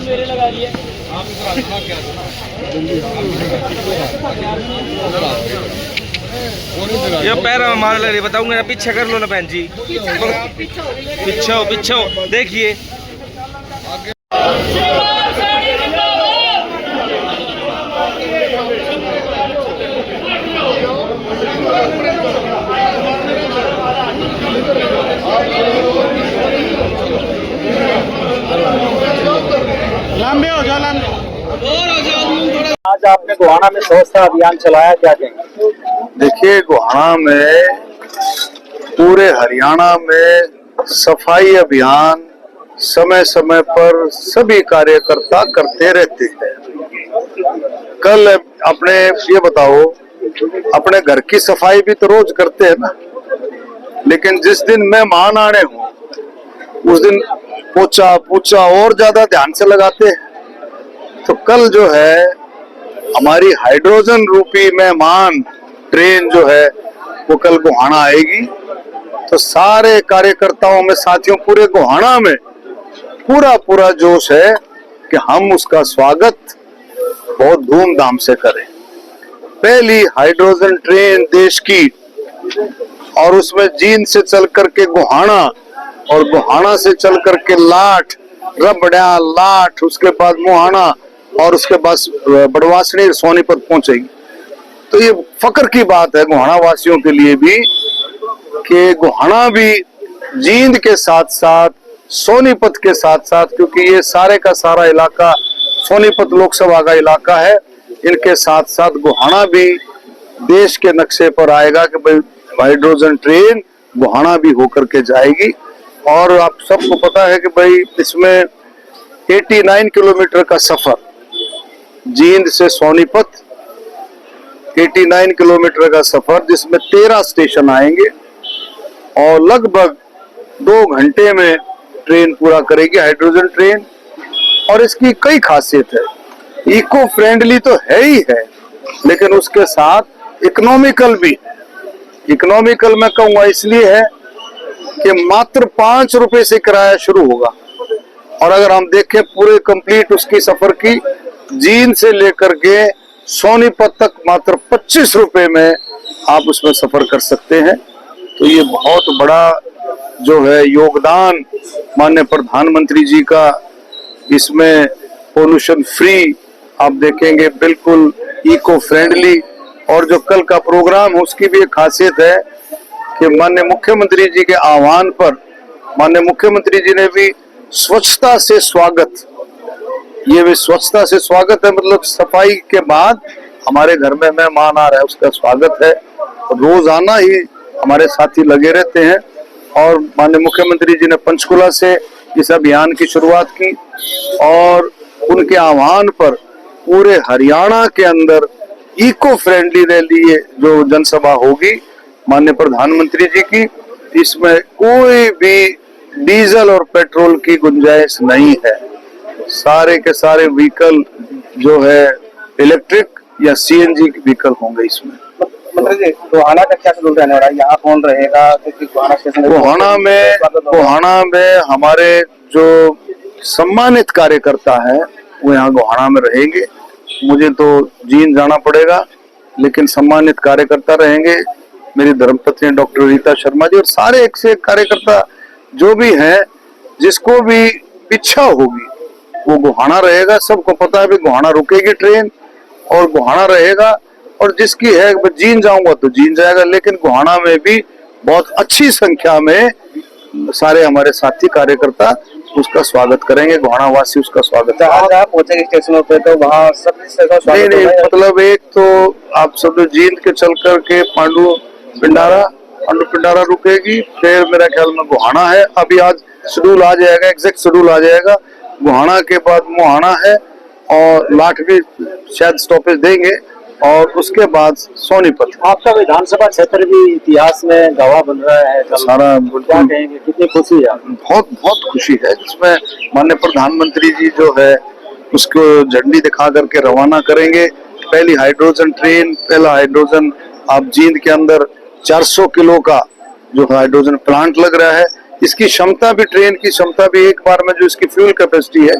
मेरे लगा दिए ये पैर में मार लग रही, बताऊंगा ना, पीछे कर लो ना बहन जी, पीछे हो देखिए। आज आपने गोहाना में स्वच्छता अभियान चलाया, क्या कहेंगे? देखिए, गोहाना में पूरे हरियाणा में सफाई अभियान समय समय पर सभी कार्यकर्ता करते रहते हैं। कल अपने ये बताओ, अपने घर की सफाई भी तो रोज करते हैं ना, लेकिन जिस दिन मेहमान आने हो उस दिन पोछा पूछा और ज्यादा ध्यान से लगाते हैं। तो कल जो है हमारी हाइड्रोजन रूपी मेहमान ट्रेन जो है वो कल गोहाना आएगी। तो सारे कार्यकर्ताओं में, साथियों, पूरे गोहाना में पूरा जोश है कि हम उसका स्वागत बहुत धूमधाम से करें। पहली हाइड्रोजन ट्रेन देश की, और उसमें जींद से चल करके गोहाना और गोहाना से चल करके लाठ, रबड़ा, लाठ, उसके बाद मोहाना और उसके बाद बड़वासनी, सोनीपत पहुंचेगी। तो ये फक्र की बात है गोहाना वासियों के लिए भी कि गोहाना भी जींद के साथ साथ, सोनीपत के साथ साथ, क्योंकि ये सारे का सारा इलाका सोनीपत लोकसभा का इलाका है, इनके साथ साथ गोहाना भी देश के नक्शे पर आएगा कि भाई हाइड्रोजन ट्रेन गोहाना भी होकर के जाएगी। और आप सबको पता है कि भाई इसमें 89 किलोमीटर का सफर जींद से सोनीपत, 89 किलोमीटर का सफर, जिसमें 13 स्टेशन आएंगे और लगभग 2 घंटे में ट्रेन पूरा करेगी हाइड्रोजन ट्रेन। और इसकी कई खासियत है, इको फ्रेंडली तो है ही है, लेकिन उसके साथ इकोनॉमिकल भी। इकोनॉमिकल मैं कहूँगा इसलिए है कि मात्र 5 रुपए से किराया शुरू होगा, और अगर हम देखें पूरे कंप्लीट उसकी सफर की, जींद से लेकर के सोनीपत तक मात्र 25 रुपए में आप उसमें सफर कर सकते हैं। तो ये बहुत बड़ा जो है योगदान माननीय प्रधानमंत्री जी का, इसमें पोल्यूशन फ्री आप देखेंगे, बिल्कुल इको फ्रेंडली। और जो कल का प्रोग्राम है उसकी भी एक खासियत है कि माननीय मुख्यमंत्री जी के आह्वान पर माननीय मुख्यमंत्री जी ने भी स्वच्छता से स्वागत, ये भी स्वच्छता से स्वागत है, मतलब सफाई के बाद हमारे घर में मेहमान आ रहा है उसका स्वागत है। रोजाना ही हमारे साथी लगे रहते हैं, और माननीय मुख्यमंत्री जी ने पंचकुला से इस अभियान की शुरुआत की, और उनके आह्वान पर पूरे हरियाणा के अंदर इको फ्रेंडली रैली जो जनसभा होगी माननीय प्रधानमंत्री जी की, इसमें कोई भी डीजल और पेट्रोल की गुंजाइश नहीं है। सारे के सारे व्हीकल जो है इलेक्ट्रिक या सीएनजी व्हीकल होंगे इसमें। गोहाना का क्या शेड्यूल रहने वाला है, यहाँ कौन रहेगा? गोहाना स्टेशन, गोहाना में हमारे जो सम्मानित कार्यकर्ता है वो यहाँ गोहाना में रहेंगे। मुझे तो जींद जाना पड़ेगा, लेकिन सम्मानित कार्यकर्ता रहेंगे, मेरी धर्मपत्नी डॉक्टर रीता शर्मा जी, और सारे एक से एक कार्यकर्ता जो भी हैं, जिसको भी इच्छा होगी वो गोहाना रहेगा। सबको पता है भी गोहाना रुकेगी ट्रेन और गोहाना रहेगा, और जिसकी है जींद जाऊंगा तो जींद जाएगा, लेकिन गोहाना में भी बहुत अच्छी संख्या में सारे हमारे साथी कार्यकर्ता उसका स्वागत करेंगे, गोहाना वासी उसका स्वागत आज आप पहुंचेंगे स्टेशनों पे तो वहाँ सब नहीं स्वागत नहीं, होगा? मतलब एक तो आप सब जींद के चल करके पांडु पिंडारा रुकेगी, फिर मेरा ख्याल में गोहाना है। अभी आज शेड्यूल आ जाएगा, एग्जैक्ट शेड्यूल आ जाएगा। गोहाना के बाद मोहाना है और लाठ भी शायद स्टॉपेज देंगे, और उसके बाद सोनीपत। आपका विधानसभा क्षेत्र भी इतिहास में गवाह बन रहा है, सारा क्या कहेंगे, कितनी खुशी है? बहुत बहुत खुशी है, जिसमें माननीय प्रधानमंत्री जी जो है उसको झंडी दिखा करके रवाना करेंगे। पहली हाइड्रोजन ट्रेन, पहला हाइड्रोजन आप जींद के अंदर 400 किलो का जो हाइड्रोजन प्लांट लग रहा है। इसकी क्षमता भी, ट्रेन की क्षमता भी एक बार में जो इसकी फ्यूल कैपेसिटी है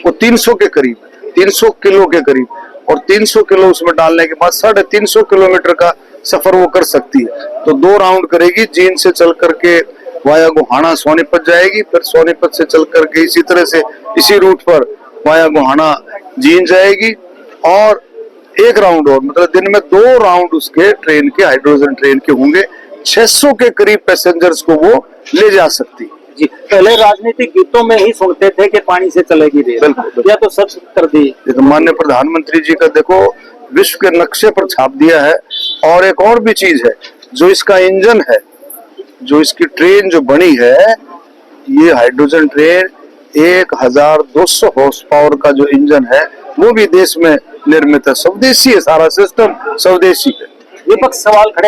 वो 300 के करीब, 300 किलो के करीब, और 300 किलो उसमें डालने के बाद 350 किलोमीटर का सफर वो कर सकती है। तो 2 राउंड करेगी, जींद से चल करके वाया गोहाना सोनीपत जाएगी, फिर सोनीपत से चल करके इसी तरह से इसी रूट पर वाया गोहाना जींद जाएगी, और एक राउंड और, मतलब दिन में 2 राउंड उसके ट्रेन के, हाइड्रोजन ट्रेन के होंगे। 600 के करीब पैसेंजर्स को वो ले जा सकती है। जी, पहले राजनीतिक गीतों में ही सुनते थे कि पानी से चलेगी रेल, बिल्कुल। या तो सच कर दी। तो माननीय प्रधानमंत्री जी का देखो विश्व के नक्शे पर छाप दिया है। और एक और भी चीज है, जो इसका इंजन है, जो इसकी ट्रेन जो बनी है, ये हाइड्रोजन ट्रेन 1200 हॉर्स पावर का जो इंजन है वो भी देश में निर्मित है, स्वदेशी है, सारा सिस्टम स्वदेशी है। विपक्ष सवाल खड़े